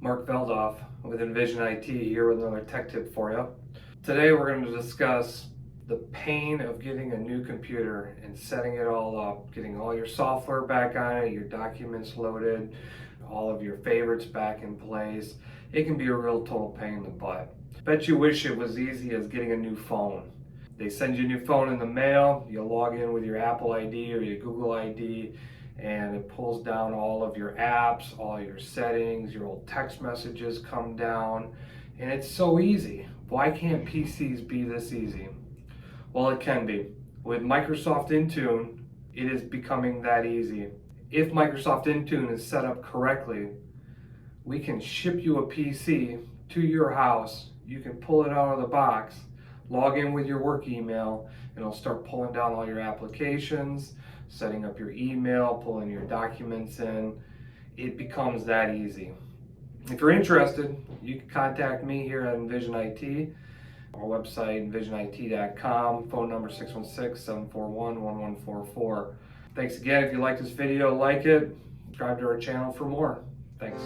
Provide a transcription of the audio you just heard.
Mark Veldoff with Envizion IT here with another tech tip for you. Today we're going to discuss the pain of getting a new computer and setting it all up, getting all your software back on it, your documents loaded, all of your favorites back in place. It can be a real total pain in the butt. Bet you wish it was easy as getting a new phone. They send you a new phone in the mail, you log in with your Apple ID or your Google ID, and it pulls down all of your apps, all your settings, your old text messages come down, and it's so easy. Why can't PCs be this easy? Well, it can be. With Microsoft Intune, it is becoming that easy. If Microsoft Intune is set up correctly, we can ship you a PC to your house. You can pull it out of the box, log in with your work email, and it'll start pulling down all your applications, setting up your email, pulling your documents in. It becomes that easy. If you're interested, you can contact me here at Envizion IT. Our website, envizionit.com, phone number 616-741-1144. Thanks again. If you like this video, like it, subscribe to our channel for more. Thanks.